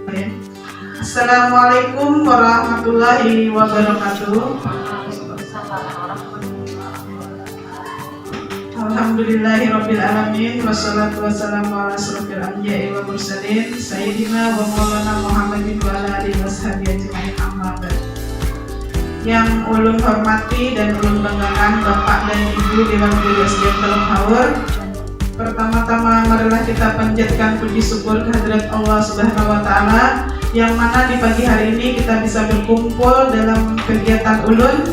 Assalamualaikum warahmatullahi wabarakatuh. Alhamdulillahirabbil alamin wassalatu wassalamu ala asyrofil anbiya'i wal mursalin sayyidina wa maulana Muhammadin wa ala alihi washabihi ajmain amma ba'd. Yang ulun hormati dan ulun banggakan Bapak dan Ibu Dewan Guru SDN Teluk Haur. Pertama-tama marilah kita panjatkan puji syukur kehadirat Allah Subhanahu wa taala yang mana di pagi hari ini kita bisa berkumpul dalam kegiatan ulun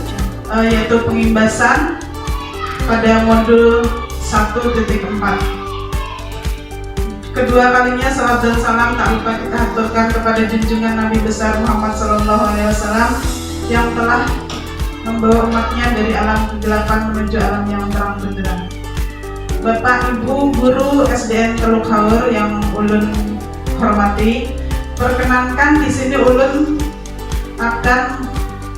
yaitu pengimbasan pada modul 1.4. Kedua kalinya salam dan salam tak lupa kita haturkan kepada junjungan Nabi besar Muhammad SAW yang telah membawa umatnya dari alam kegelapan menuju alam yang terang benderang. Bapak Ibu Guru SDN Teluk Haur yang ulun hormati, perkenankan di sini ulun akan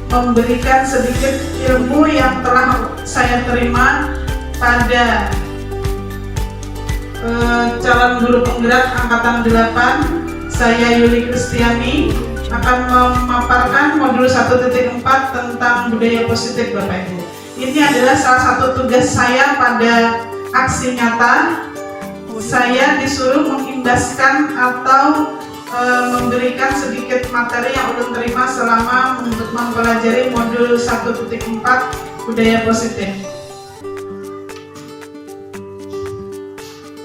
memberikan sedikit ilmu yang telah saya terima pada calon guru penggerak angkatan 8. Saya Yuli Kristiani akan memaparkan modul 1.4 tentang budaya positif Bapak Ibu. Ini adalah salah satu tugas saya pada aksi nyata. Saya disuruh mengimbaskan atau memberikan sedikit materi yang ulun terima selama mempelajari modul 1.4 budaya positif.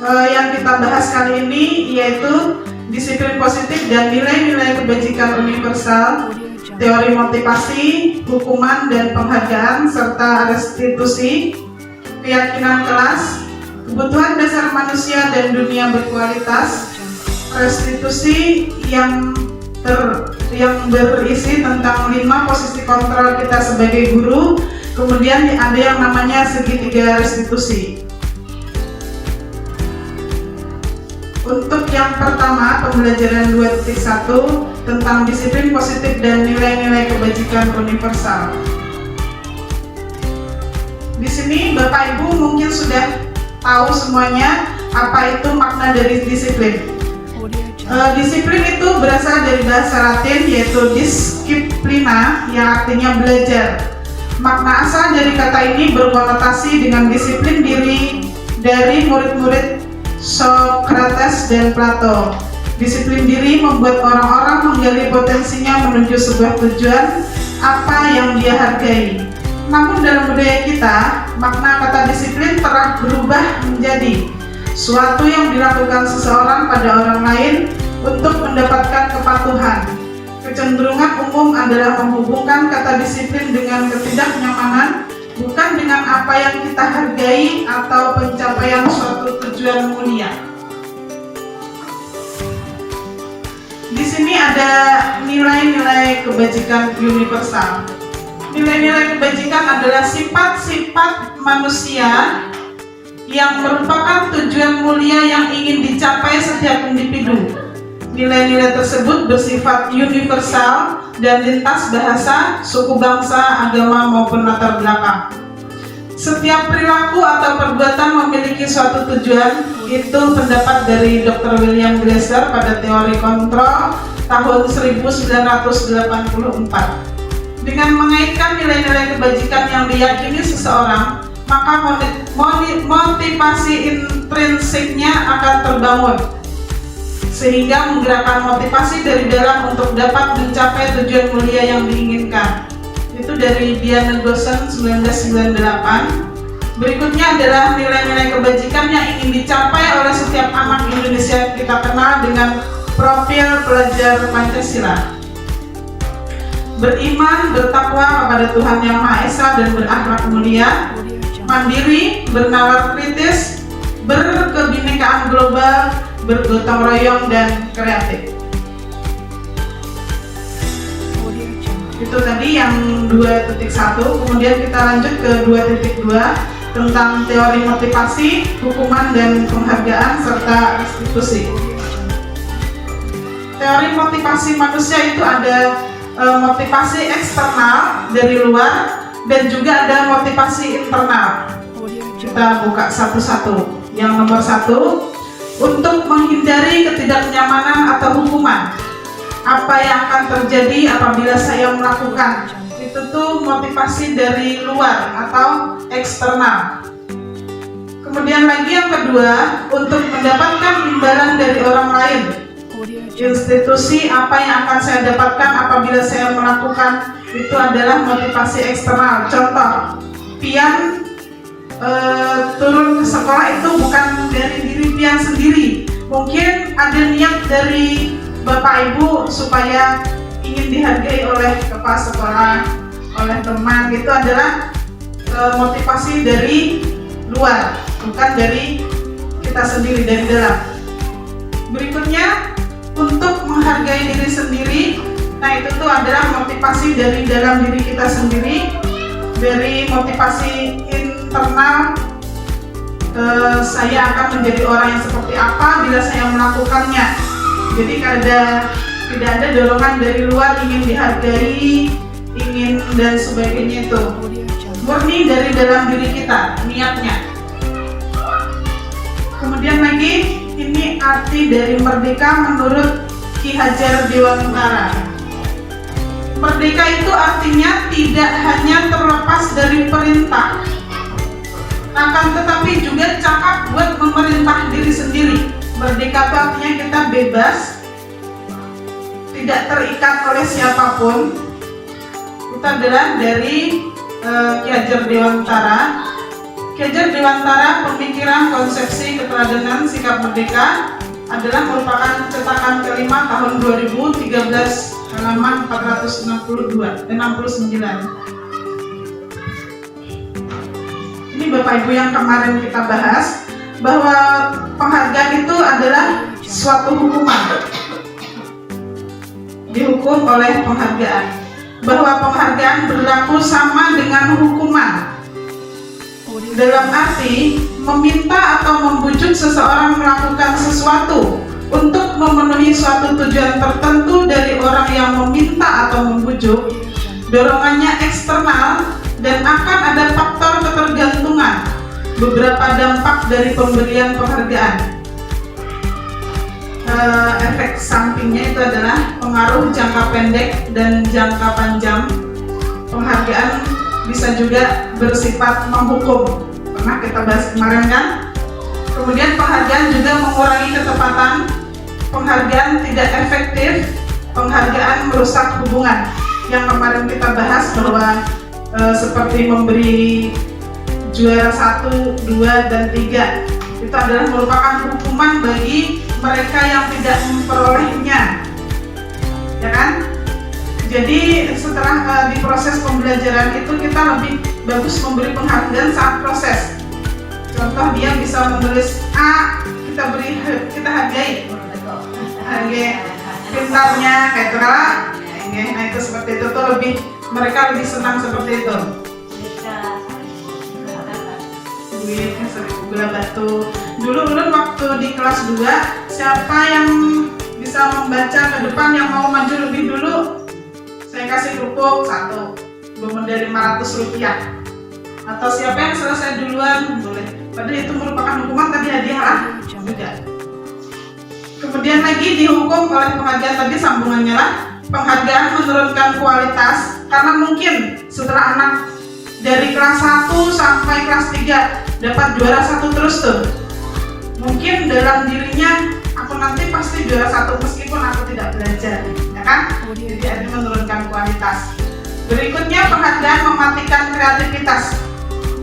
Yang kita bahas kali ini yaitu disiplin positif dan nilai-nilai kebajikan universal, teori motivasi, hukuman dan penghargaan, serta restitusi, keyakinan kelas, kebutuhan dasar manusia dan dunia berkualitas, restitusi yang berisi tentang 5 posisi kontrol kita sebagai guru. Kemudian ada yang namanya segitiga restitusi. Untuk yang pertama, pembelajaran 2.1 tentang disiplin positif dan nilai-nilai kebajikan universal. Di sini Bapak Ibu mungkin sudah tahu semuanya apa itu makna dari disiplin. Disiplin itu berasal dari bahasa Latin yaitu disciplina yang artinya belajar. Makna asal dari kata ini berkonotasi dengan disiplin diri dari murid-murid Socrates dan Plato. Disiplin diri membuat orang-orang menggali potensinya menuju sebuah tujuan apa yang dia hargai. Namun dalam budaya kita, makna kata disiplin telah berubah menjadi suatu yang dilakukan seseorang pada orang lain untuk mendapatkan kepatuhan. Kecenderungan umum adalah menghubungkan kata disiplin dengan ketidaknyamanan, bukan dengan apa yang kita hargai atau pencapaian suatu tujuan mulia. Di sini ada nilai-nilai kebajikan universal. Nilai-nilai kebajikan adalah sifat-sifat manusia yang merupakan tujuan mulia yang ingin dicapai setiap individu. Nilai-nilai tersebut bersifat universal dan lintas bahasa, suku bangsa, agama maupun latar belakang. Setiap perilaku atau perbuatan memiliki suatu tujuan. Itu pendapat dari Dr. William Glasser pada teori kontrol tahun 1984. Dengan mengaitkan nilai-nilai kebajikan yang diyakini seseorang, maka motivasi intrinsiknya akan terbangun, sehingga menggerakkan motivasi dari dalam untuk dapat mencapai tujuan mulia yang diinginkan. Itu dari Diana Gosen 1998. Berikutnya adalah nilai-nilai kebajikan yang ingin dicapai oleh setiap anak Indonesia kita kenal dengan profil pelajar Pancasila. Beriman, bertakwa kepada Tuhan Yang Maha Esa dan berakhlak mulia, mandiri, bernalar kritis, berkebinekaan global, bergotong royong dan kreatif. Itu tadi yang 2.1. Kemudian kita lanjut ke 2.2 tentang teori motivasi, hukuman dan penghargaan serta restitusi. Teori motivasi manusia itu ada motivasi eksternal dari luar dan juga ada motivasi internal. Kita buka satu-satu. Yang nomor 1, untuk menghindari ketidaknyamanan atau hukuman. terjadi apabila saya melakukan. Itu tuh motivasi dari luar atau eksternal. Kemudian lagi yang kedua, untuk mendapatkan imbalan dari orang lain. Institusi apa yang akan saya dapatkan apabila saya melakukan, itu adalah motivasi eksternal. Contoh, Pian turun ke sekolah itu bukan dari diri Pian sendiri. Mungkin ada niat dari Bapak Ibu supaya ingin dihargai oleh kepala sekolah, oleh teman. Itu adalah motivasi dari luar, bukan dari kita sendiri, dari dalam. Berikutnya, untuk menghargai diri sendiri. Nah, itu tuh adalah motivasi dari dalam diri kita sendiri, dari motivasi internal. Saya akan menjadi orang yang seperti apa bila saya melakukannya. Jadi tidak ada dorongan dari luar ingin dihargai, ingin dan sebagainya. Itu murni dari dalam diri kita, niatnya. Kemudian lagi, ini arti dari merdeka menurut Ki Hajar Dewantara. Merdeka itu artinya tidak hanya terlepas dari perintah, akan tetapi juga cakap buat memerintah diri sendiri. Merdeka itu artinya kita bebas, tidak terikat oleh siapapun. Itu adalah dari Ki Hajar Dewantara. Ki Hajar Dewantara, Pemikiran Konsepsi Keteladanan Sikap Merdeka, adalah merupakan cetakan kelima tahun 2013, halaman 469. Ini Bapak Ibu yang kemarin kita bahas, bahwa penghargaan itu adalah suatu hukuman, dihukum oleh penghargaan, bahwa penghargaan berlaku sama dengan hukuman, dalam arti meminta atau membujuk seseorang melakukan sesuatu untuk memenuhi suatu tujuan tertentu dari orang yang meminta atau membujuk. Dorongannya eksternal dan akan ada faktor ketergantungan. Beberapa dampak dari pemberian penghargaan. Efek sampingnya itu adalah pengaruh jangka pendek dan jangka panjang. Penghargaan bisa juga bersifat menghukum. Pernah kita bahas kemarin kan? Kemudian penghargaan juga mengurangi ketepatan. Penghargaan tidak efektif. Penghargaan merusak hubungan. Yang kemarin kita bahas bahwa seperti memberi juara 1, 2, dan 3 itu adalah merupakan hukuman bagi mereka yang tidak memperolehnya, ya kan? Jadi setelah di proses pembelajaran itu kita lebih bagus memberi penghargaan saat proses. Contoh, dia bisa menulis A, kita hargai pintarnya, kayak itu kan? Nah, itu seperti itu tuh mereka lebih senang seperti itu. Duitnya gula batu. Dulu waktu di kelas 2, siapa yang bisa membaca ke depan yang mau maju lebih dulu, saya kasih kerupuk 1, medali Rp500. Atau siapa yang selesai duluan, boleh. Padahal itu merupakan hukuman, tadi hadiah lah juga. Kemudian lagi dihukum oleh penghargaan, tadi sambungannya lah. Penghargaan menurunkan kualitas, karena mungkin setelah anak dari kelas 1 sampai kelas 3 dapat juara 1 terus tuh, mungkin dalam dirinya aku nanti pasti juara 1 meskipun aku tidak belajar, ya kan? Jadi ada menurunkan kualitas. Berikutnya, penghargaan mematikan kreativitas,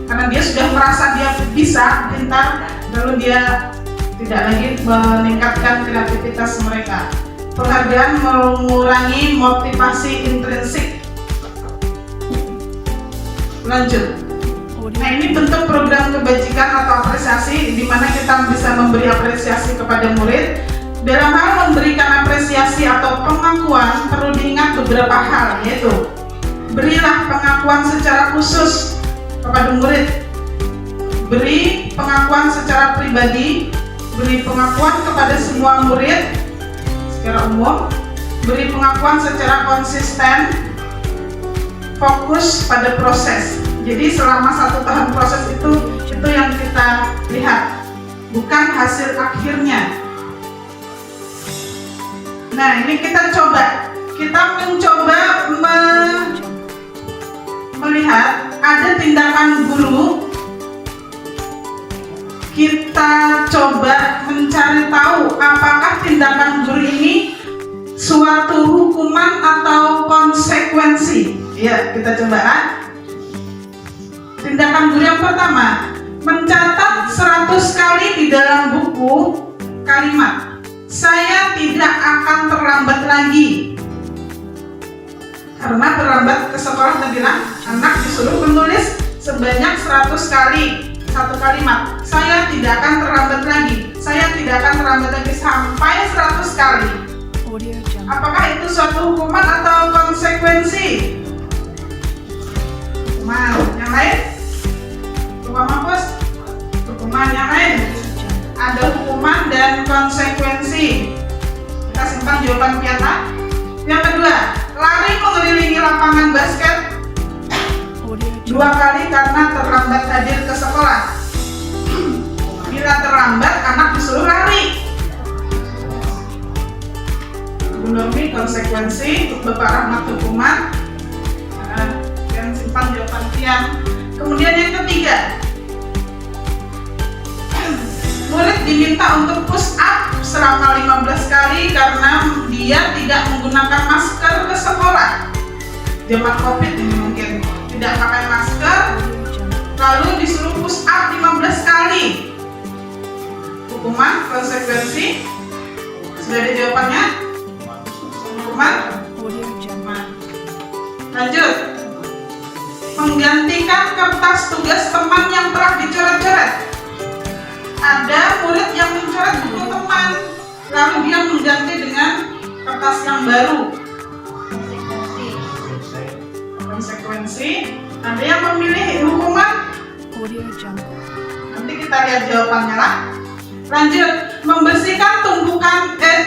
karena dia sudah merasa dia bisa, pintar, lalu dia tidak lagi meningkatkan kreativitas mereka. Penghargaan mengurangi motivasi intrinsik. Lanjut. Nah, ini bentuk program kebajikan atau apresiasi, di mana kita bisa memberi apresiasi kepada murid. Dalam hal memberikan apresiasi atau pengakuan, perlu diingat beberapa hal, yaitu berilah pengakuan secara khusus kepada murid, beri pengakuan secara pribadi, beri pengakuan kepada semua murid secara umum, beri pengakuan secara konsisten, fokus pada proses. Jadi selama 1 tahun proses itu yang kita lihat, bukan hasil akhirnya. Nah, ini kita coba kita mencoba melihat ada tindakan guru. Kita coba mencari tahu apakah tindakan guru ini suatu hukuman atau konsekuensi. Ya, kita coba. Tindakan guru yang pertama, mencatat 100 kali di dalam buku kalimat "Saya tidak akan terlambat lagi". Karena terlambat ke sekolah, dia bilang anak disuruh menulis sebanyak 100 kali satu kalimat, "Saya tidak akan terlambat lagi, saya tidak akan terlambat lagi", sampai 100 kali. Apakah itu suatu hukuman atau konsekuensi? Hukuman. Yang lain? Lupa mampus? Hukuman. Yang lain? Ada hukuman dan konsekuensi. Kita simpan jawaban piata. Yang kedua, lari mengelilingi lapangan basket 2 kali karena terlambat hadir ke sekolah. Bila terlambat, anak disuruh lari. Bu Nurmi, konsekuensi. Untuk Bapak Rahmat, hukuman. Yang simpan jawaban Tian. Kemudian yang ketiga, murid diminta untuk push up selama 15 kali karena dia tidak menggunakan masker ke sekolah. Zaman COVID ini mungkin tidak pakai masker, lalu disuruh push up 15 kali. Hukuman, konsekuensi. Sudah ada jawabannya? Hukuman. Lanjut. Menggantikan kertas tugas teman yang telah dicoret-coret. Ada murid yang mencoret buku teman, lalu dia mengganti dengan kertas yang baru. Konsekuensi. Ada yang memilih hukuman? Nanti kita lihat jawabannya lah. Lanjut. Membersihkan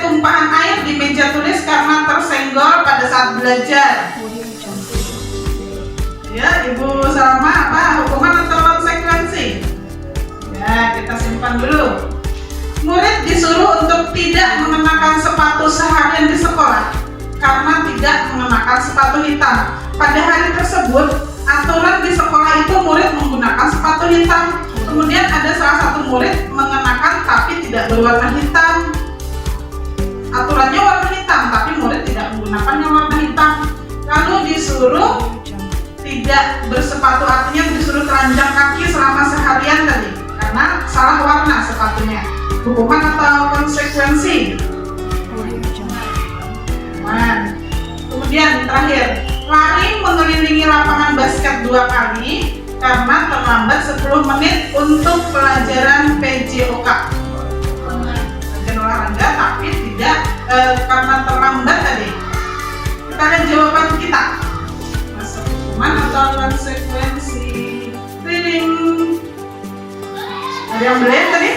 tumpahan air di meja tulis karena tersenggol pada saat belajar. Ya, Ibu Salma, apa hukuman atau konsekuensi? Ya, kita simpan dulu. Murid disuruh untuk tidak mengenakan sepatu seharian di sekolah karena tidak mengenakan sepatu hitam. Pada hari tersebut, aturan di sekolah itu murid menggunakan sepatu hitam. Kemudian ada salah satu murid mengenakan tapi tidak berwarna hitam. Aturannya warna hitam, tapi murid tidak menggunakan yang warna hitam. Lalu disuruh tidak bersepatu, artinya disuruh telanjang kaki selama seharian tadi karena salah warna sepatunya. Hukuman atau konsekuensi? Hukuman. Kemudian terakhir, lari mengelilingi lapangan basket 2 kali karena terlambat 10 menit untuk pelajaran PJOK. Pelajaran olahraga tapi tidak karena terlambat tadi. Kita lihat jawaban kita. Hukuman atau konsekuensi? Reading. Ada yang beli tadi?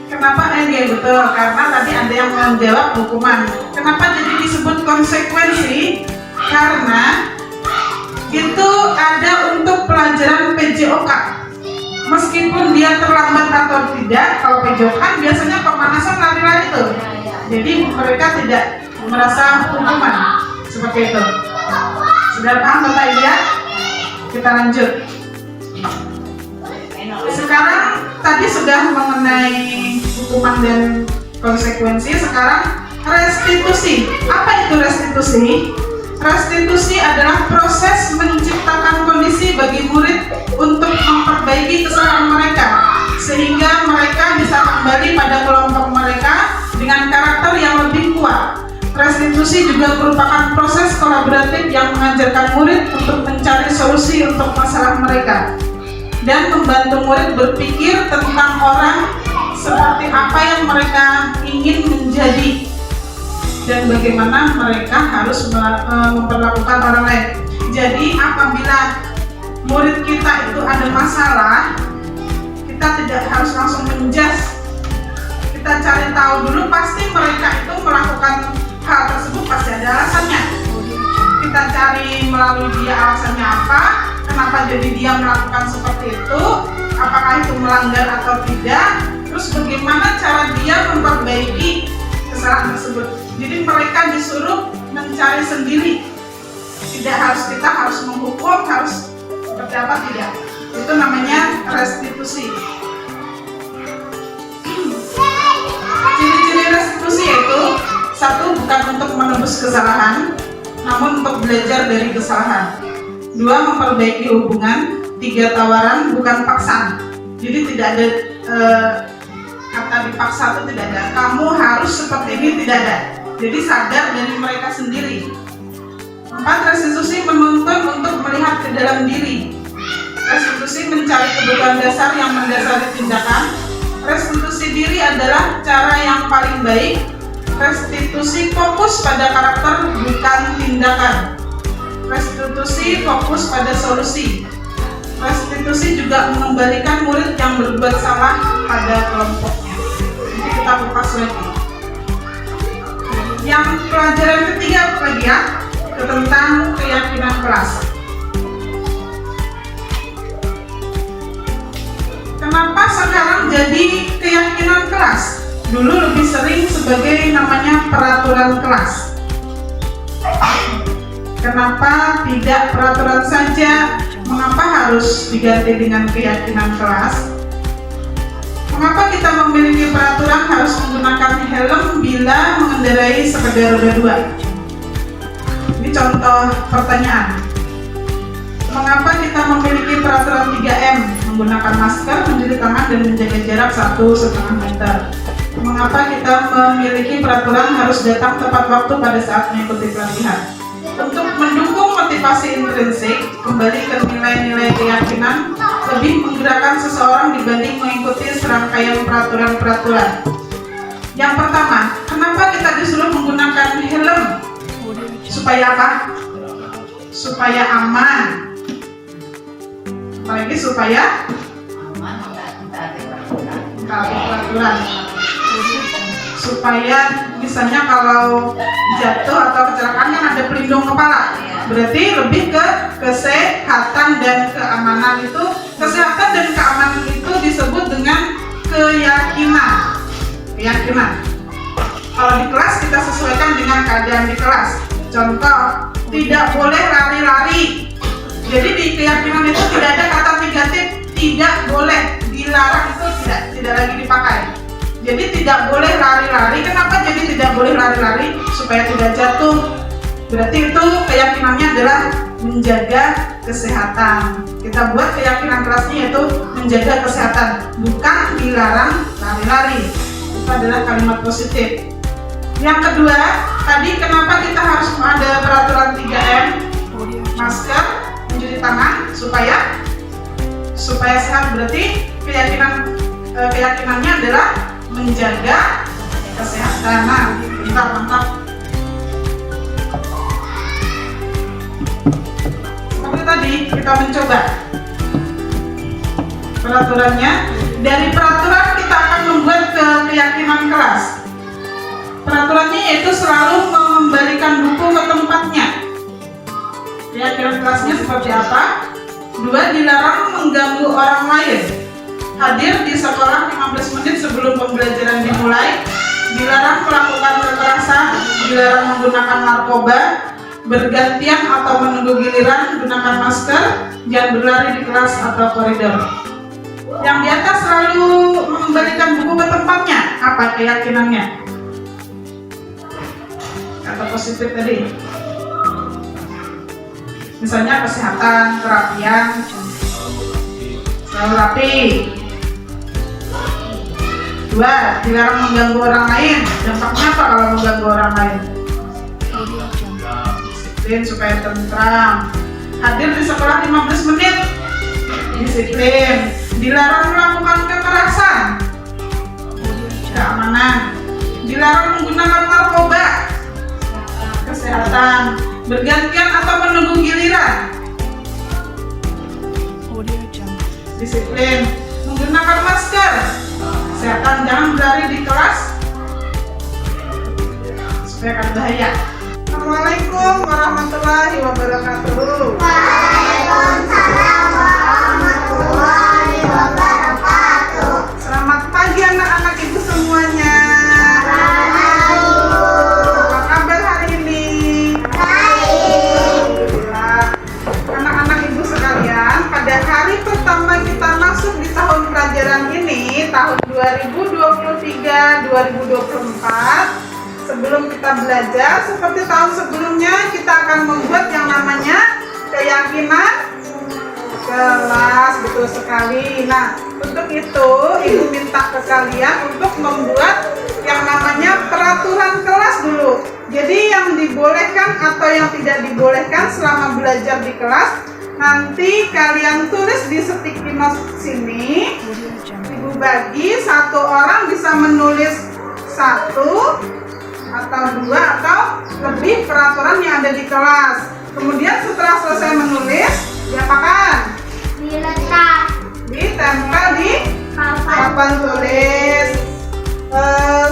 Kenapa ini betul? Karena tadi ada yang menjawab hukuman. Kenapa jadi disebut konsekuensi? Karena itu ada untuk pelajaran PJOK. Meskipun dia terlambat atau tidak, kalau PJOK kan biasanya pemanasan lari-lari tuh. Jadi mereka tidak merasa hukuman seperti itu. Sudah paham Bapak Ibu ya? Kita lanjut. Sekarang tadi sudah mengenai hukuman dan konsekuensi. Sekarang restitusi. Apa itu restitusi? Restitusi adalah proses menciptakan kondisi bagi murid untuk memperbaiki kesalahan mereka sehingga mereka bisa kembali pada kelompok mereka dengan karakter yang lebih kuat. Restitusi juga merupakan proses kolaboratif yang mengajarkan murid untuk mencari solusi untuk masalah mereka dan membantu murid berpikir tentang orang seperti apa yang mereka ingin menjadi dan bagaimana mereka harus memperlakukan orang lain. Jadi apabila murid kita itu ada masalah, kita tidak harus langsung menjudge. Kita cari tahu dulu, pasti mereka itu melakukan hal tersebut pasti ada alasannya. Kita cari melalui dia alasannya apa, kenapa jadi dia melakukan seperti itu, apakah itu melanggar atau tidak. terus bagaimana cara dia memperbaiki kesalahan tersebut. Jadi mereka disuruh mencari sendiri, tidak kita harus menghukum, harus seperti apa, tidak. Itu namanya restitusi. Ciri-ciri restitusi yaitu: satu, bukan untuk menebus kesalahan, namun untuk belajar dari kesalahan. Dua, memperbaiki hubungan. Tiga, tawaran, bukan paksaan. Jadi tidak ada kata dipaksa itu tidak ada. Kamu harus seperti ini, tidak ada. Jadi sadar dari mereka sendiri. Empat, restitusi menuntun untuk melihat ke dalam diri. Restitusi mencari kebutuhan dasar yang mendasari tindakan. Restitusi diri adalah cara yang paling baik. Restitusi fokus pada karakter, bukan tindakan. Restitusi fokus pada solusi. Restitusi juga mengembalikan murid yang berbuat salah pada kelompoknya. Jadi kita kupas lagi. Yang pelajaran ketiga apa lagi ya? Tentang keyakinan kelas. Kenapa sekarang jadi keyakinan kelas? Dulu lebih sering sebagai namanya peraturan kelas. Kenapa tidak peraturan saja? Mengapa harus diganti dengan keyakinan kelas? Mengapa kita memiliki peraturan harus menggunakan helm bila mengendarai sepeda roda 2? Ini contoh pertanyaan. Mengapa kita memiliki peraturan 3M? Menggunakan masker, mencuci tangan, dan menjaga jarak 1,5 meter. Mengapa kita memiliki peraturan harus datang tepat waktu pada saat mengikuti pelatihan? Untuk mendukung motivasi intrinsik, kembali ke nilai-nilai keyakinan, lebih menggerakkan seseorang dibanding mengikuti serangkaian peraturan-peraturan. Yang pertama, kenapa kita disuruh menggunakan helm? Supaya apa? Supaya aman. Apalagi supaya peraturan. Supaya misalnya kalau jatuh atau kecelakaan kan ada pelindung kepala. Berarti lebih ke kesehatan dan keamanan itu. Kesehatan dan keamanan itu disebut dengan keyakinan. Keyakinan. Kalau di kelas kita sesuaikan dengan keadaan di kelas. Contoh, tidak boleh lari-lari. Jadi di keyakinan itu tidak ada kata negatif, tidak boleh, dilarang itu tidak lagi dipakai. Jadi tidak boleh lari-lari. Kenapa jadi tidak boleh lari-lari? Supaya tidak jatuh. Berarti itu keyakinannya adalah menjaga kesehatan. Kita buat keyakinan kelasnya yaitu menjaga kesehatan, bukan dilarang lari-lari. Itu adalah kalimat positif. Yang kedua, tadi kenapa kita harus ada peraturan 3M? Masker, mencuci tangan, supaya sehat. Berarti keyakinannya adalah menjaga kesehatan. Nah, mantap. Seperti tadi kita mencoba peraturannya. Dari peraturan kita akan membuat keyakinan kelas. Peraturannya yaitu selalu mengembalikan buku ke tempatnya. Keyakinan kelasnya seperti apa? 2. Dilarang mengganggu orang lain. Hadir di sekolah 15 menit sebelum pembelajaran dimulai. Dilarang melakukan kekerasan. Dilarang menggunakan narkoba. Bergantian atau menunggu giliran. Gunakan masker. Jangan berlari di kelas atau koridor. Yang di atas selalu mengembalikan buku ke tempatnya. Apa keyakinannya? Kata positif tadi. Misalnya kesehatan, kerapian, selalu rapi. 2. Dilarang mengganggu orang lain. Dampaknya apa kalau mengganggu orang lain? Disiplin supaya tentram. Hadir di sekolah 15 menit. Disiplin. Dilarang melakukan kekerasan. Keamanan. Dilarang menggunakan narkoba. Kesehatan. Bergantian atau menunggu giliran. Disiplin. Menggunakan masker. Kesehatan. Jangan berlari di kelas supaya akan bahaya. Assalamualaikum warahmatullahi wabarakatuh. Waalaikumsalam warahmatullahi wabarakatuh. Selamat pagi anak-anak. 2023-2024. Sebelum kita belajar seperti tahun sebelumnya, kita akan membuat yang namanya keyakinan kelas. Betul sekali. Nah, untuk itu Ibu minta ke kalian untuk membuat yang namanya peraturan kelas dulu. Jadi yang dibolehkan atau yang tidak dibolehkan selama belajar di kelas, nanti kalian tulis di sticky note sini. Ibu bagi, satu orang bisa menulis 1 atau 2 atau lebih peraturan yang ada di kelas. Kemudian setelah selesai menulis, diapakan? Diletak. Ditempel di papan tulis.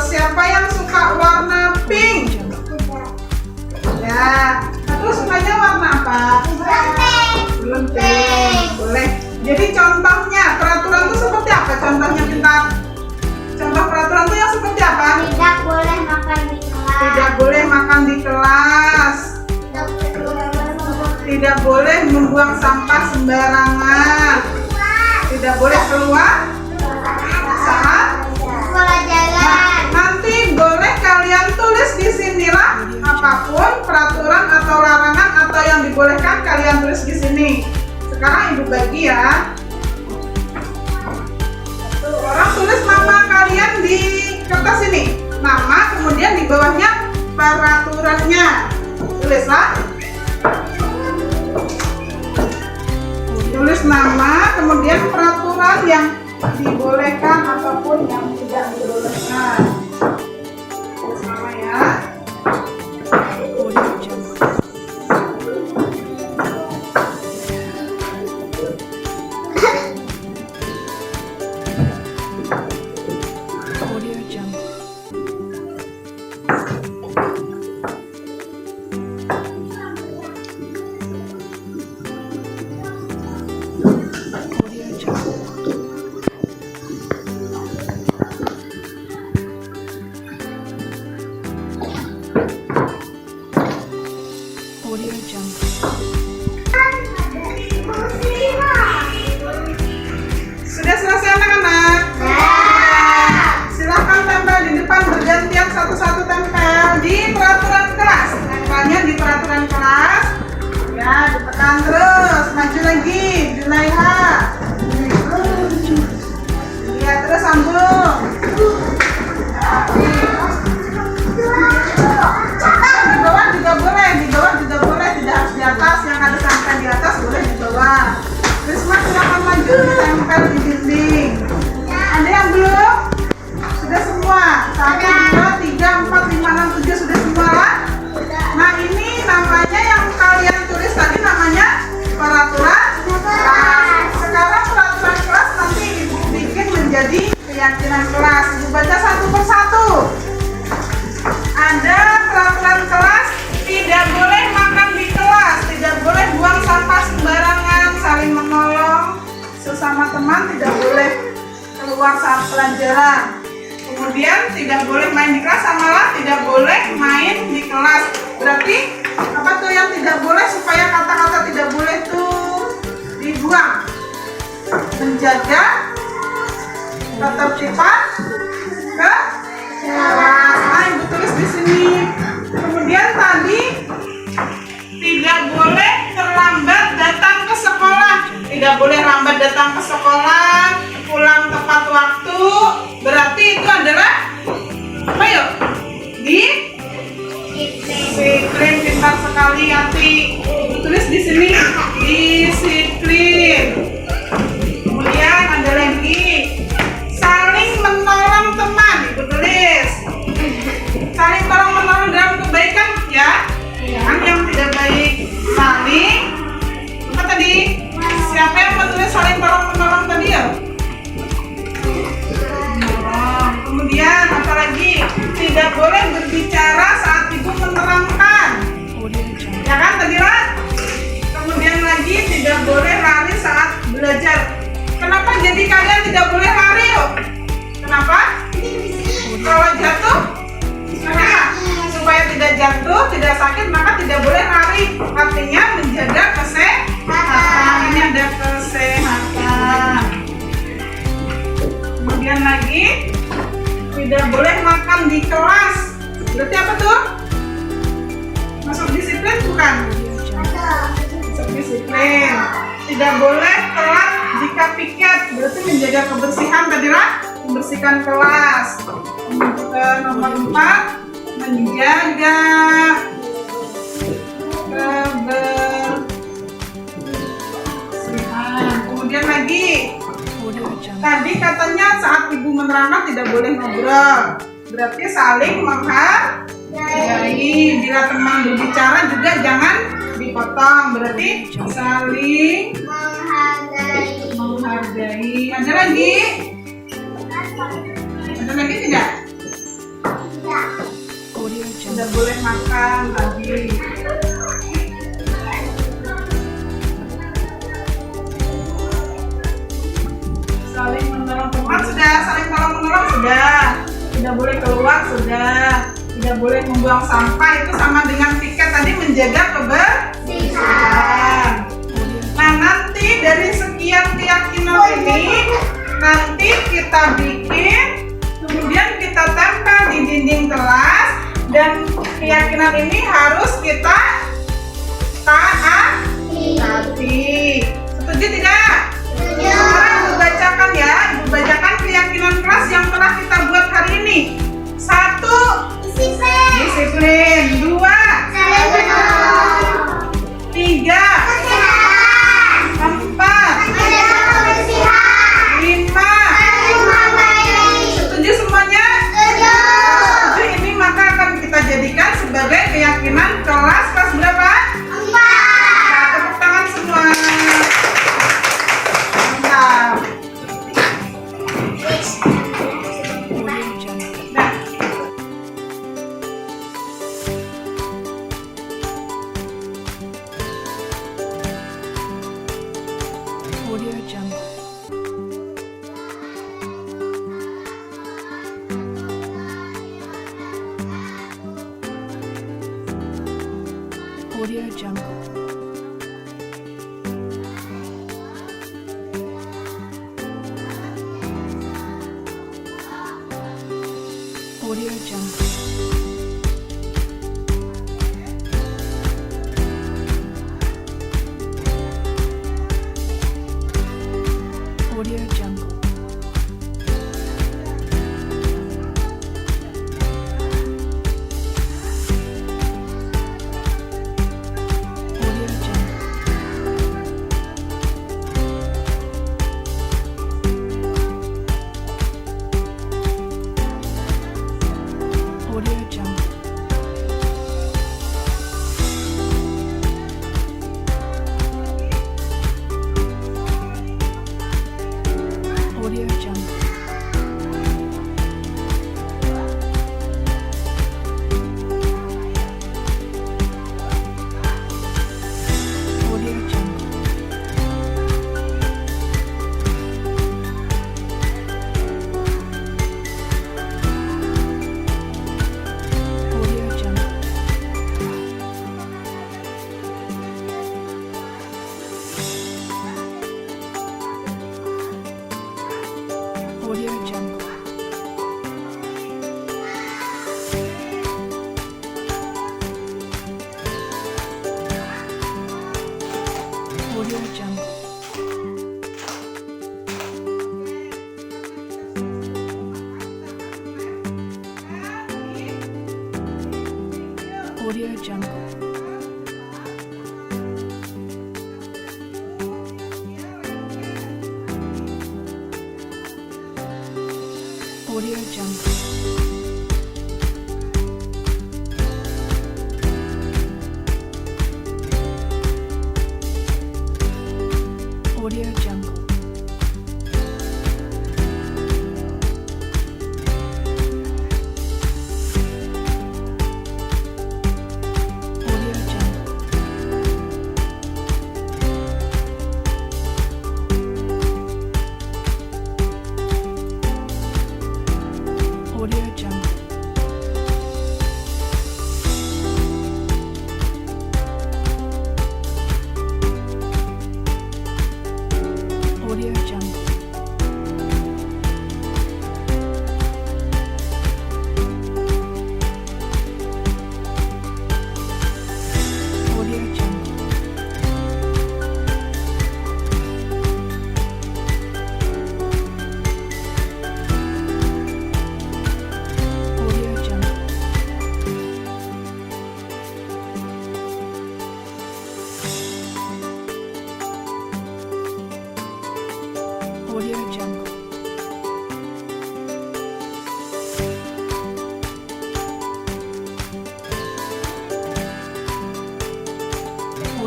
Siapa yang suka warna pink? Ya. Terus sukanya warna apa? Belum pink. Boleh. Jadi contohnya peraturan itu seperti apa? Contohnya Pintar. Contoh peraturan itu yang seperti apa? Tidak boleh makan di kelas. Tidak boleh makan di kelas. Tidak boleh membuang sampah sembarangan. Tidak boleh keluar saat sekolah jalan. Nanti boleh kalian tulis di sinilah apapun peraturan atau larangan atau yang dibolehkan kalian tulis di sini. Sekarang Ibu bagi ya. Satu orang tulis nama kalian di kertas ini. Nama, kemudian di bawahnya peraturannya. Tulislah. Tulis nama, kemudian peraturan yang dibolehkan ataupun yang tidak dibolehkan. Tulis nama ya. Sudah selesai anak-anak? Silahkan tempel di depan bergantian satu-satu tempel di peraturan kelas. Tempelnya di peraturan kelas. Ya, ditekan terus. Maju lagi, Julaiha. Ya, terus sambung. Di bawah juga boleh, tidak harus di atas. Yang ada sampai di atas boleh di bawah. Risma silahkan maju, tempel di dinding. Ada yang belum? Sudah semua? 1, 2, 3, 4, 5, 6, 7 sudah semua lah? Nah ini namanya yang kalian tulis tadi namanya peraturan kelas. Sekarang peraturan kelas nanti Ibu bikin menjadi keyakinan kelas. Ibu baca satu persatu. Ada peraturan kelas, tidak boleh makan di kelas, tidak boleh buang sampah sembarangan, saling menolong sesama teman, tidak boleh keluar saat pelajaran. Kemudian tidak boleh main di kelas, samalah tidak boleh main di kelas. Berarti apa tuh yang tidak boleh supaya kata-kata tidak boleh tuh dibuang? Menjaga ketertiban ke kelas. Nah, Ibu tulis di sini. Kemudian tadi tidak boleh terlambat datang ke sekolah. Tidak boleh lambat datang ke sekolah, pulang tepat waktu. Berarti itu adalah apa yuk? Disiplin. Pintar sekali Yati. Tulis di sini disiplin. Kemudian ada lagi saling menolong teman. Ibu tulis saling menolong dalam kebaikan ya. Jangan yang tidak baik. Saling apa tadi? Siapa yang menulis saling menolong tadi ya? Kemudian apa lagi? Tidak boleh berbicara saat Ibu menerangkan. Ya kan tadi lah? Kemudian lagi tidak boleh lari saat belajar. Kenapa jadi kalian tidak boleh lari yuk? Kenapa? Kalau jatuh? Kenapa? Supaya tidak jatuh, tidak sakit, maka tidak boleh lari. Artinya menjaga kesehatan. Ini ada kesehatan. Kemudian lagi lagi, tidak boleh makan di kelas. Berarti apa tuh? Masuk disiplin bukan? Masuk disiplin. Tidak boleh telat jika piket. Berarti menjaga kebersihan tadi lah. Membersihkan kelas. Nomor 4, menjaga kebersihan. Kemudian lagi, tadi katanya saat ibu menerangkan tidak boleh ngobrol. Berarti saling menghargai. Bila teman berbicara juga jangan dipotong. Berarti saling menghargai. Ada lagi? Ada lagi tidak? Tidak boleh makan lagi. Saling menolong teman sudah, saling tolong-menolong sudah. Tidak boleh keluar sudah. Tidak boleh membuang sampah, itu sama dengan piket tadi, menjaga kebersihan. Nah, nanti dari sekian keyakinan ini nanti kita bikin, kemudian kita tempel di dinding kelas, dan keyakinan ini harus kita taati. Setuju tidak? Sekarang Ibu bacakan ya, Ibu bacakan keyakinan kelas yang telah kita buat hari ini. 1. Disiplin. 2. 3. 4. 5. Setuju semuanya? Setuju ini maka akan kita jadikan sebagai keyakinan kelas berapa? 4. Nah, tepuk tangan semua. Mantap. Nah. Audio Jungle. Audio Jungle. Audio Jungle. Audio Jungle. Audio Jungle. Audio Jungle. Audio Jungle. Audio Jungle. Audio Jungle. Audio Jungle. Audio Jungle. Audio Jungle. Audio Jungle. Audio Jungle. Audio Jungle. Audio Jungle.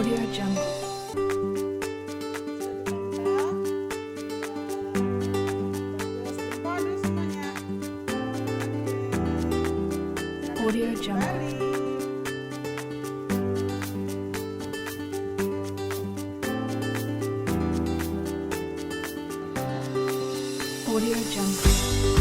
Audio Jungle. Audio Jungle. Audio Jungle.